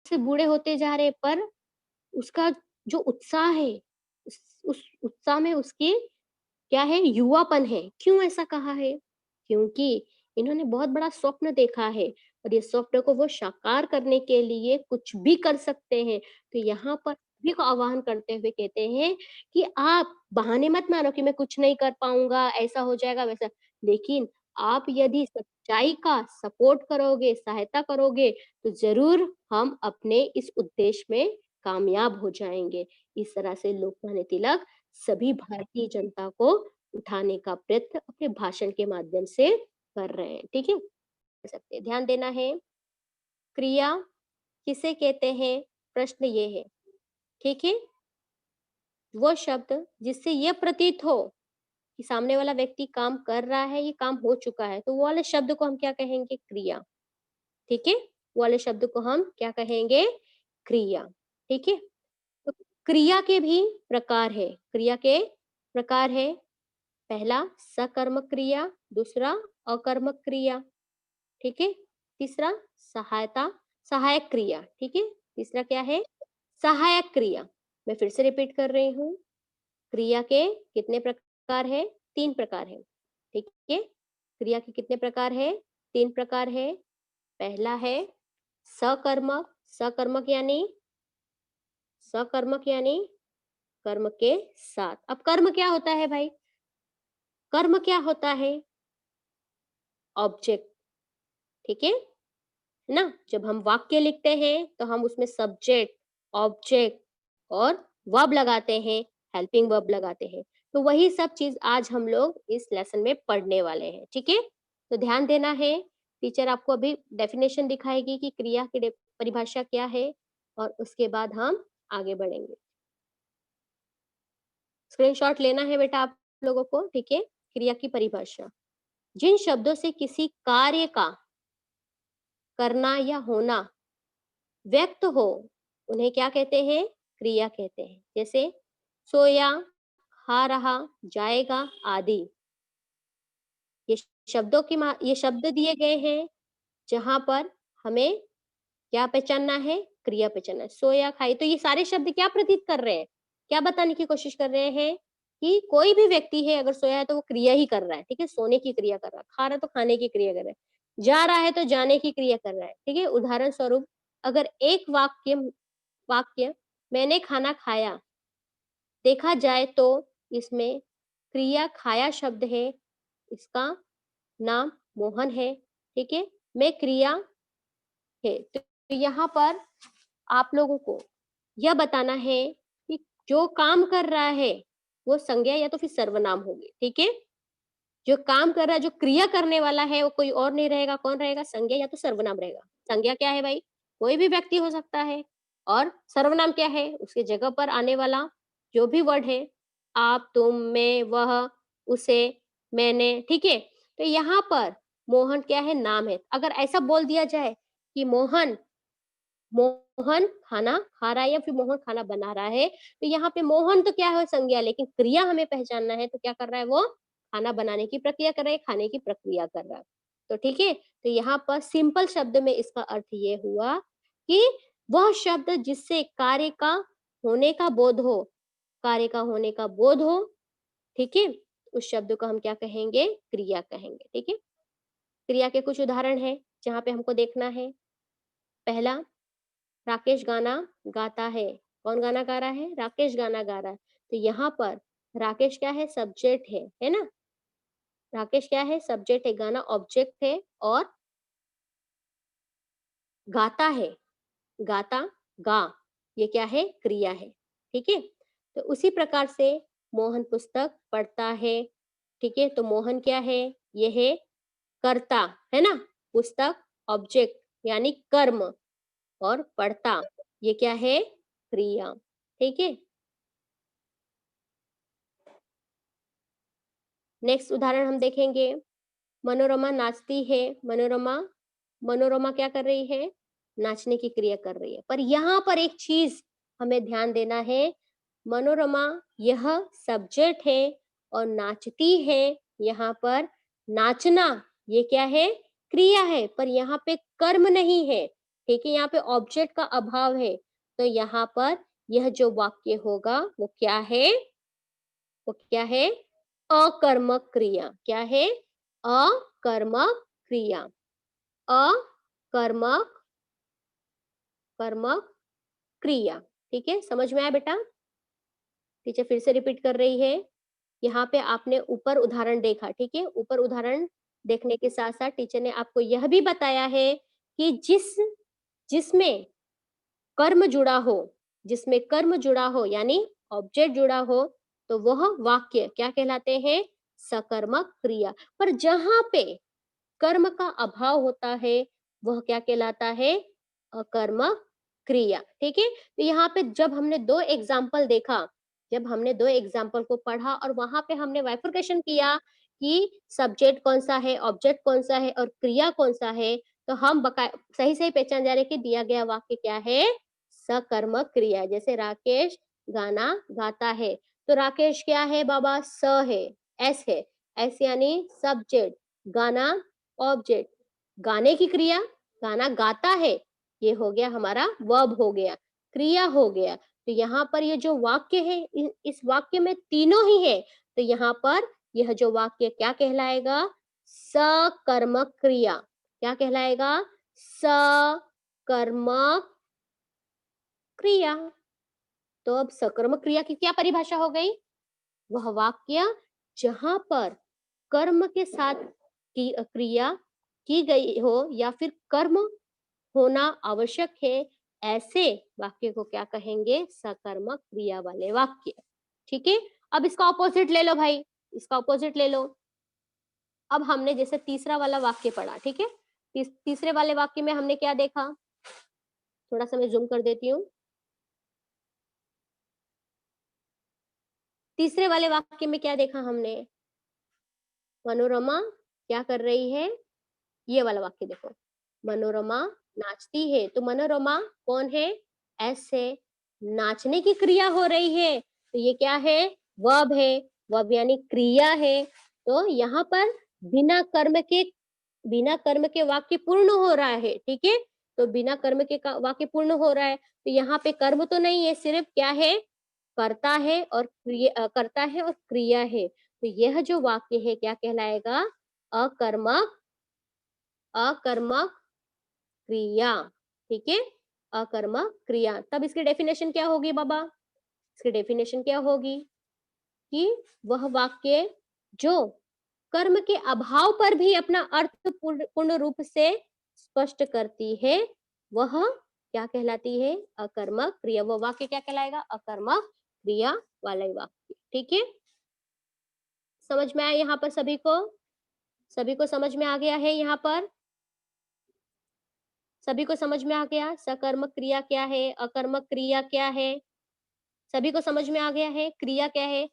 से बूढ़े होते जा रहे, पर उसका जो उत्साह है, उस उत्साह में उसकी क्या है, युवापन है। क्यों ऐसा कहा है? क्योंकि इन्होंने बहुत बड़ा स्वप्न देखा है और ये स्वप्न को वो साकार करने के लिए कुछ भी कर सकते हैं। तो यहाँ पर सभी को आह्वान करते हुए कहते हैं कि आप बहाने मत मारो कि मैं कुछ नहीं कर पाऊँगा, ऐसा हो जाएगा, वैसा। लेकिन आप यदि सच्चाई का सपोर्ट करोगे, सहायता करोगे, तो ज़रूर हम अपने इस उद्देश्य में कामयाब हो जाएँगे। इस तरह से लोकमान्य तिलक सभी भारतीय जनता को उठाने का प्रयत्न अपने भाषण के माध्यम से कर रहे हैं, ठीक है? कर सकते हैं। ध्यान देना है, क्रिया किसे कहते हैं? प्रश्न ये है, ठीक है? वो शब्द जिससे ये प्रतीत हो कि सामने वाला व्यक्ति काम कर रहा है, ये काम हो चुका है, तो वो वाले शब्द को हम क्या कहेंगे? क्रिया, ठीक है? वो वाले शब्द को हम क्या कहेंगे? क्रिया, ठीक है? तो क्रिया के भी प्रकार है। क्रिया के प्रकार है, पहला सकर्मक क्रिया, दूसरा अकर्मक क्रिया, ठीक है? तीसरा सहायक क्रिया, ठीक है? तीसरा क्या है? सहायक क्रिया। मैं फिर से रिपीट कर रही हूँ, क्रिया के कितने प्रकार है? 3 प्रकार है, ठीक है? क्रिया के कितने प्रकार है? 3 प्रकार है। पहला है सकर्मक, सकर्मक यानी कर्म के साथ। अब कर्म क्या होता है भाई? कर्म क्या होता है? ऑब्जेक्ट, ठीक है ना? जब हम वाक्य लिखते हैं तो हम उसमें सब्जेक्ट, ऑब्जेक्ट और वर्ब लगाते हैं, हेल्पिंग वर्ब लगाते हैं। तो वही सब चीज आज हम लोग इस लेसन में पढ़ने वाले हैं, ठीक है? तो ध्यान देना है, टीचर आपको अभी डेफिनेशन दिखाएगी कि क्रिया की परिभाषा क्या है और उसके बाद हम आगे बढ़ेंगे। स्क्रीनशॉट लेना है बेटा आप लोगों को, ठीक है? क्रिया की परिभाषा, जिन शब्दों से किसी कार्य का करना या होना व्यक्त हो, उन्हें क्या कहते हैं? क्रिया कहते हैं। जैसे सोया, खा रहा, जाएगा आदि। ये ये शब्द दिए गए हैं जहां पर हमें क्या पहचानना है? क्रिया पहचानना है। सोया, खाई, तो ये सारे शब्द क्या प्रतीत कर रहे हैं? क्या बताने की कोशिश कर रहे हैं कि कोई भी व्यक्ति है, अगर सोया है तो वो क्रिया ही कर रहा है, ठीक है? सोने की क्रिया कर रहा है, खा रहा है तो खाने की क्रिया कर रहा है, जा रहा है तो जाने की क्रिया कर रहा है, ठीक है? उदाहरण स्वरूप, अगर एक वाक्य मैंने खाना खाया देखा जाए तो इसमें क्रिया खाया शब्द है, इसका नाम मोहन है, ठीक है? मैं क्रिया है। तो यहाँ पर आप लोगों को यह बताना है कि जो काम कर रहा है वो संज्ञा या तो फिर सर्वनाम होगी, ठीक है? जो काम कर रहा है, जो क्रिया करने वाला है, वो कोई और नहीं रहेगा, कौन रहेगा? संज्ञा या तो सर्वनाम रहेगा। संज्ञा क्या है भाई? कोई भी व्यक्ति हो सकता है। और सर्वनाम क्या है? उसके जगह पर आने वाला जो भी वर्ड है, आप, तुम, मैं, वह, उसे, मैंने, ठीक है? तो यहाँ पर मोहन क्या है? नाम है। अगर ऐसा बोल दिया जाए कि मोहन मोहन खाना खा रहा है या फिर मोहन खाना बना रहा है, तो यहाँ पे मोहन तो क्या है? संज्ञा, लेकिन क्रिया हमें पहचानना है, तो क्या कर रहा है वो? खाना बनाने की प्रक्रिया कर रहा है, खाने की प्रक्रिया कर रहा है। तो ठीक है, तो यहाँ पर सिंपल शब्द में इसका अर्थ ये हुआ कि वह शब्द जिससे कार्य का होने का बोध हो, कार्य का होने का बोध हो, ठीक है, उस शब्द को हम क्या कहेंगे? क्रिया कहेंगे, ठीक है? क्रिया के कुछ उदाहरण है जहाँ पे हमको देखना है। पहला, राकेश गाना गाता है। कौन गाना गा रहा है? राकेश गाना गा रहा है। तो यहाँ पर राकेश क्या है? सब्जेक्ट है ना? राकेश क्या है? सब्जेक्ट है, गाना ऑब्जेक्ट है और गाता है, गाता, गा, ये क्या है? क्रिया है, ठीक है? तो उसी प्रकार से मोहन पुस्तक पढ़ता है, ठीक है? तो मोहन क्या है? ये है कर्ता, है ना? पुस्तक ऑब्जेक्ट यानी कर्म और पढ़ता ये क्या है? क्रिया, ठीक है? नेक्स्ट उदाहरण हम देखेंगे, मनोरमा नाचती है। मनोरमा मनोरमा क्या कर रही है? नाचने की क्रिया कर रही है। पर यहाँ पर एक चीज हमें ध्यान देना है, मनोरमा यह सब्जेक्ट है और नाचती है, यहाँ पर नाचना ये क्या है? क्रिया है, पर यहाँ पे कर्म नहीं है। ठीक है, यहाँ पे ऑब्जेक्ट का अभाव है, तो यहाँ पर यह जो वाक्य होगा वो क्या है? वो क्या है? अकर्मक क्रिया। क्या है? अकर्मक क्रिया। अकर्मक कर्मक क्रिया। ठीक है, समझ में आया बेटा? टीचर फिर से रिपीट कर रही है। यहाँ पे आपने ऊपर उदाहरण देखा, ठीक है? ऊपर उदाहरण देखने के साथ-साथ टीचर ने आपको यह भी बताया है कि जिसमें कर्म जुड़ा हो, जिसमें कर्म जुड़ा हो यानी ऑब्जेक्ट जुड़ा हो, तो वह वाक्य क्या कहलाते हैं? सकर्मक क्रिया। पर जहाँ पे कर्म का अभाव होता है, वह क्या कहलाता है? अकर्मक क्रिया। ठीक है, तो यहाँ पे जब हमने दो एग्जाम्पल देखा, जब हमने दो एग्जाम्पल को पढ़ा और वहां पे हमने वाइफरकेशन किया कि सब्जेक्ट कौन सा है, ऑब्जेक्ट कौन सा है और क्रिया कौन सा है, तो हम बका सही सही पहचान जा रहे कि दिया गया वाक्य क्या है? सकर्मक क्रिया। जैसे राकेश गाना गाता है, तो राकेश क्या है बाबा? स है, एस है। एस यानी सब्जेक्ट, गाना ऑब्जेक्ट, गाने की क्रिया, गाना गाता है, ये हो गया हमारा वर्ब हो गया, क्रिया हो गया। तो यहाँ पर ये जो वाक्य है, इस वाक्य में तीनों ही है, तो यहाँ पर यह जो वाक्य क्या कहलाएगा? सकर्मक क्रिया। क्या कहलाएगा? सकर्मक क्रिया। तो अब सकर्मक क्रिया की क्या परिभाषा हो गई? वह वाक्य जहां पर कर्म के साथ की क्रिया की गई हो या फिर कर्म होना आवश्यक है, ऐसे वाक्य को क्या कहेंगे? सकर्मक क्रिया वाले वाक्य। ठीक है, अब इसका ऑपोजिट ले लो भाई, इसका ऑपोजिट ले लो। अब हमने जैसे तीसरा वाला वाक्य पढ़ा, ठीक है, तीसरे वाले वाक्य में हमने क्या देखा? थोड़ा सा मैं जूम कर देती हूँ। तीसरे वाले वाक्य में क्या देखा हमने? मनोरमा क्या कर रही है? ये वाला वाक्य देखो, मनोरमा नाचती है, तो मनोरमा कौन है? एस है, नाचने की क्रिया हो रही है, तो ये क्या है? वर्ब है, वर्ब यानी क्रिया है। तो यहाँ पर बिना कर्म के बिना कर्म के वाक्य पूर्ण हो रहा है। ठीक है, तो बिना कर्म के वाक्य पूर्ण हो रहा है, तो यहाँ पे कर्म तो नहीं है, सिर्फ क्या है? करता है और करता है और क्रिया है। तो यह जो वाक्य है क्या कहलाएगा? अकर्मक अकर्मक क्रिया। ठीक है, अकर्मक क्रिया। तब इसकी डेफिनेशन क्या होगी बाबा? इसकी डेफिनेशन क्या होगी? कि वह वाक्य जो कर्म के अभाव पर भी अपना अर्थ पूर्ण रूप से स्पष्ट करती है, वह क्या कहलाती है? अकर्मक क्रिया। वह वाक्य क्या कहलाएगा? अकर्मक क्रिया वाला वाक्य। ठीक है, समझ में आया यहाँ पर सभी को? सभी को समझ में आ गया है यहाँ पर? सभी को समझ में आ गया सकर्मक क्रिया क्या है, अकर्मक क्रिया क्या है? सभी को समझ में आ गया है क्रिया क्या है?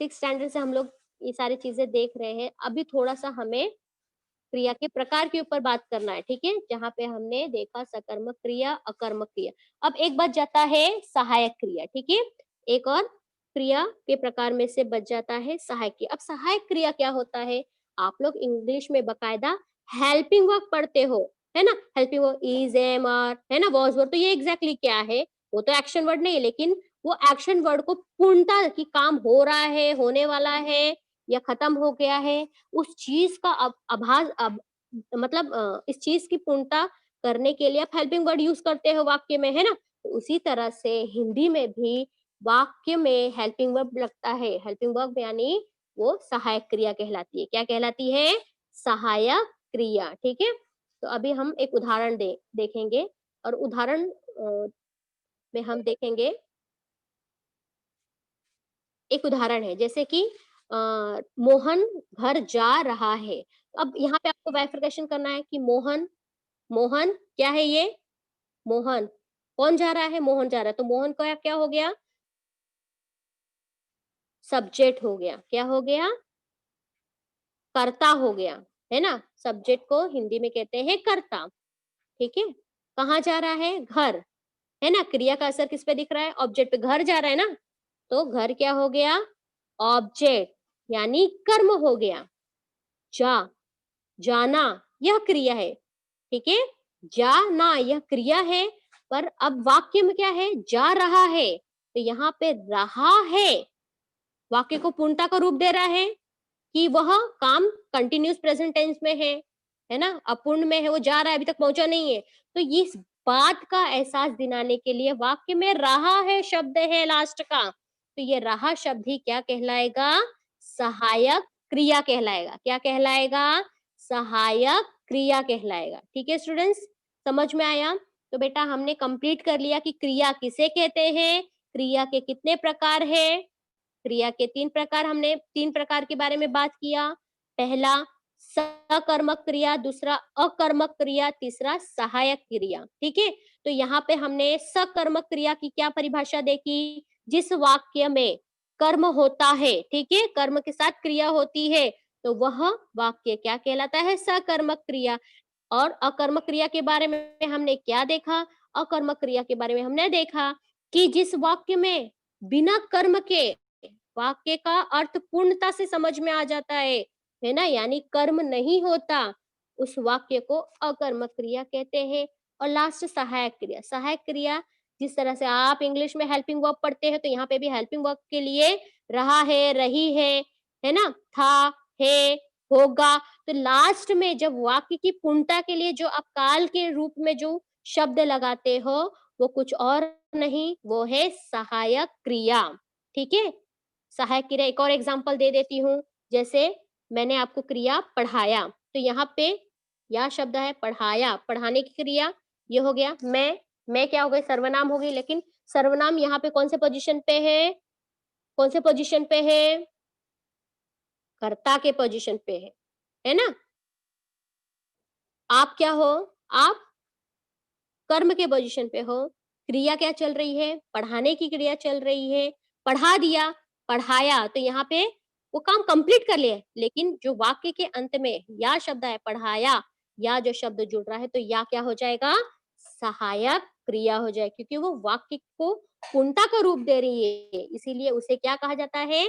6th स्टैंडर्ड से हम लोग ये सारी चीजें देख रहे हैं। अभी थोड़ा सा हमें क्रिया के प्रकार के ऊपर बात करना है, ठीक है, जहाँ पे हमने देखा सकर्मक क्रिया, अकर्मक क्रिया। अब एक बच जाता है सहायक क्रिया। ठीक है, एक और क्रिया के प्रकार में से बच जाता है सहायक क्रिया। अब सहायक क्रिया क्या होता है? आप लोग इंग्लिश में बकायदा हेल्पिंग वर्ब पढ़ते हो, है ना? Helping verb is, am, are, है ना, वॉज वर्ब। तो ये एग्जैक्टली क्या है? वो तो एक्शन वर्ड नहीं है, लेकिन वो एक्शन वर्ड को पूर्णता की काम हो रहा है, होने वाला है या खत्म हो गया है, उस चीज का आभास मतलब इस चीज की पूर्णता करने के लिए आप हेल्पिंग वर्ड यूज करते हो वाक्य में, है ना? तो उसी तरह से हिंदी में भी वाक्य में हेल्पिंग वर्ब लगता है। हेल्पिंग वर्ब यानी वो सहायक क्रिया कहलाती है। क्या कहलाती है? सहायक क्रिया। ठीक है, तो अभी हम एक उदाहरण देखेंगे और उदाहरण में हम देखेंगे, एक उदाहरण है जैसे कि मोहन घर जा रहा है। अब यहाँ पे आपको बाइफरकेशन करना है कि मोहन, मोहन क्या है ये? मोहन कौन जा रहा है? मोहन जा रहा है, तो मोहन का क्या हो गया? सब्जेक्ट हो गया। क्या हो गया? कर्ता हो गया, है ना? सब्जेक्ट को हिंदी में कहते हैं कर्ता। ठीक है, कहाँ जा रहा है? घर, है ना? क्रिया का असर किस पे दिख रहा है? ऑब्जेक्ट पे, घर जा रहा है ना, तो घर क्या हो गया? ऑब्जेक्ट यानी कर्म हो गया। जा, जाना, यह क्रिया है। ठीक है, जाना यह क्रिया है, पर अब वाक्य में क्या है, जा रहा है, तो यहाँ पे रहा है वाक्य को पूर्णता का रूप दे रहा है कि वह काम कंटिन्यूस प्रेजेंट टेंस में है ना, अपूर्ण में है, वो जा रहा है, अभी तक पहुंचा नहीं है। तो इस बात का एहसास दिलाने के लिए वाक्य में रहा है शब्द है लास्ट का, तो ये रहा शब्द ही क्या कहलाएगा, सहायक क्रिया कहलाएगा। क्या कहलाएगा, सहायक क्रिया कहलाएगा। ठीक है स्टूडेंट्स, समझ में आया? तो बेटा हमने कंप्लीट कर लिया कि क्रिया किसे कहते हैं, क्रिया के कितने प्रकार है। क्रिया के 3 प्रकार, हमने 3 प्रकार के बारे में बात किया। पहला सकर्मक क्रिया, दूसरा अकर्मक क्रिया, तीसरा सहायक क्रिया। ठीक है, तो यहाँ पे हमने सकर्मक क्रिया की क्या परिभाषा देखी, जिस वाक्य में कर्म होता है, ठीक है, कर्म के साथ क्रिया होती है, तो वह वाक्य क्या कहलाता है, सकर्मक क्रिया। और अकर्मक क्रिया के बारे में हमने क्या देखा, अकर्मक क्रिया के बारे में हमने देखा कि जिस वाक्य में बिना कर्म के वाक्य का अर्थ पूर्णता से समझ में आ जाता है ना, यानी कर्म नहीं होता, उस वाक्य को अकर्मक क्रिया कहते हैं। और लास्ट सहायक क्रिया, सहायक क्रिया जिस तरह से आप इंग्लिश में हेल्पिंग वर्ब पढ़ते हैं, तो यहाँ पे भी हेल्पिंग वर्ब के लिए रहा है, रही है ना, था, है, होगा। तो लास्ट में जब वाक्य की पूर्णता के लिए जो आप काल के रूप में जो शब्द लगाते हो, वो कुछ और नहीं, वो है सहायक क्रिया। ठीक है, सहायक क्रिया एक और एग्जांपल दे देती हूँ। जैसे मैंने आपको क्रिया पढ़ाया, तो यहाँ पे या शब्द है पढ़ाया, पढ़ाने की क्रिया ये हो गया। मैं क्या हो गई, सर्वनाम हो गई, लेकिन सर्वनाम यहाँ पे कौन से पोजीशन पे है, कौन से पोजीशन पे है, कर्ता के पोजीशन पे है ना। आप क्या हो, आप कर्म के पोजीशन पे हो। क्रिया क्या चल रही है, पढ़ाने की क्रिया चल रही है, पढ़ा दिया, पढ़ाया, तो यहाँ पे वो काम कंप्लीट कर लिया, लेकिन जो वाक्य के अंत में या शब्द है पढ़ाया, या जो शब्द जुड़ रहा है, तो या क्या हो जाएगा, सहायक क्रिया हो जाए, क्योंकि वो वाक्य को पूर्णता का रूप दे रही है, इसीलिए उसे क्या कहा जाता है,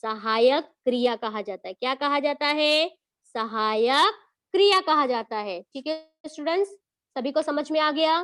सहायक क्रिया कहा जाता है। क्या कहा जाता है, सहायक क्रिया कहा जाता है। ठीक है स्टूडेंट्स, सभी को समझ में आ गया?